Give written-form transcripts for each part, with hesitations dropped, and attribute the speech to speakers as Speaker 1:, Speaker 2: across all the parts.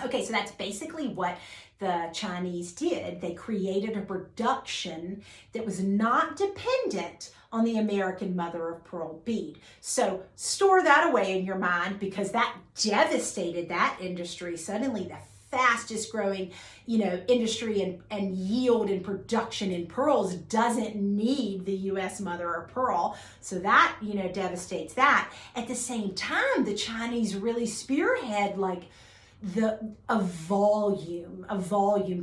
Speaker 1: Okay, so that's basically what the Chinese did. They created a production that was not dependent on the American mother of pearl bead. So store that away in your mind, because that devastated that industry. Suddenly the fastest growing, industry and yield and production in pearls doesn't need the U.S. mother of pearl. So that, devastates that. At the same time, the Chinese really spearhead a volume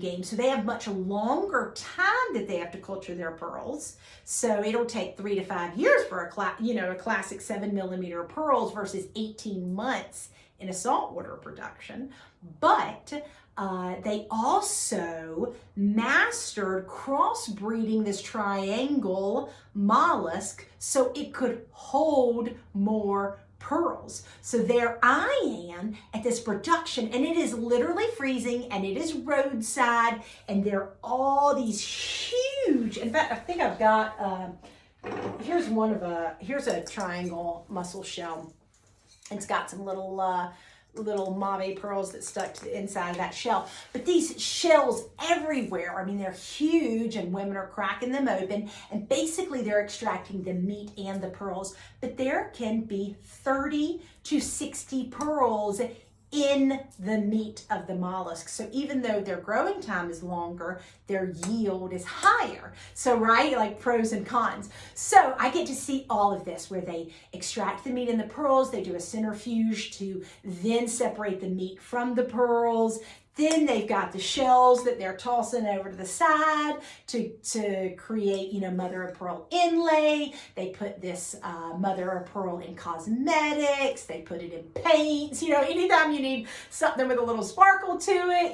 Speaker 1: game. So they have much longer time that they have to culture their pearls. So it'll take 3 to 5 years for a classic 7mm pearls versus 18 months in a saltwater production. But they also mastered crossbreeding this triangle mollusk so it could hold more pearls. So there I am at this production, and it is literally freezing, and it is roadside, and there are all these huge, in fact, I think I've got, here's a triangle mussel shell. It's got some little mauve pearls that stuck to the inside of that shell. But these shells everywhere, I mean, they're huge, and women are cracking them open, and basically they're extracting the meat and the pearls. But there can be 30 to 60 pearls in the meat of the mollusk. So even though their growing time is longer, their yield is higher. So, right, like pros and cons. So I get to see all of this, where they extract the meat and the pearls, they do a centrifuge to then separate the meat from the pearls. Then they've got the shells that they're tossing over to the side to create, mother of pearl inlay. They put this mother of pearl in cosmetics. They put it in paints. Anytime you need something with a little sparkle to it,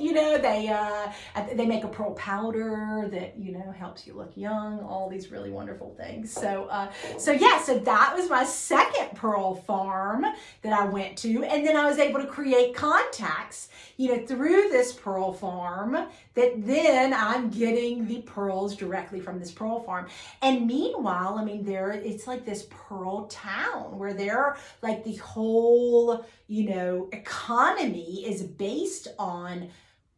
Speaker 1: they make a pearl powder that helps you look young. All these really wonderful things. So that was my second pearl farm that I went to, and then I was able to create contacts, through this pearl farm, that then I'm getting the pearls directly from this pearl farm. And meanwhile, I mean, it's like this pearl town where they're like the whole, economy is based on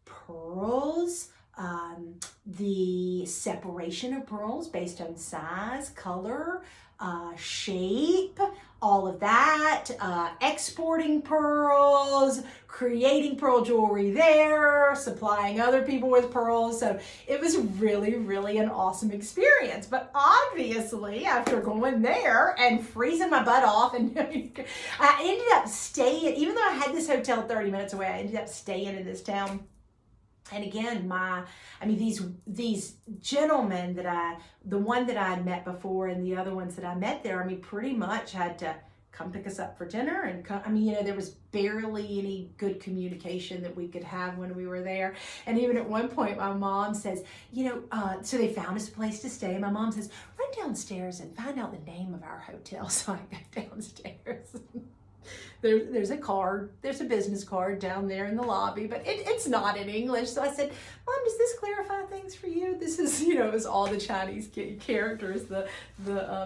Speaker 1: pearls, the separation of pearls based on size, color, shape, all of that, exporting pearls, creating pearl jewelry there, supplying other people with pearls. So it was really, really an awesome experience. But obviously, after going there and freezing my butt off, and I ended up staying, even though I had this hotel 30 minutes away, I ended up staying in this town. And again, these gentlemen the one that I had met before and the other ones that I met there, pretty much had to come pick us up for dinner. And there was barely any good communication that we could have when we were there. And even at one point, my mom says, so they found us a place to stay. My mom says, run downstairs and find out the name of our hotel. So I go downstairs. There's a business card down there in the lobby, but it's not in English. So I said, Mom, does this clarify things for you? This is, it was all the Chinese characters, the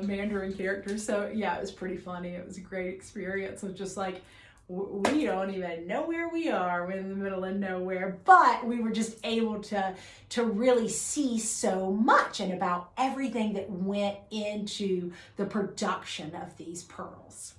Speaker 1: Mandarin characters. So yeah, it was pretty funny. It was a great experience of just like, we don't even know where we are. We're in the middle of nowhere, but we were just able to really see so much and about everything that went into the production of these pearls.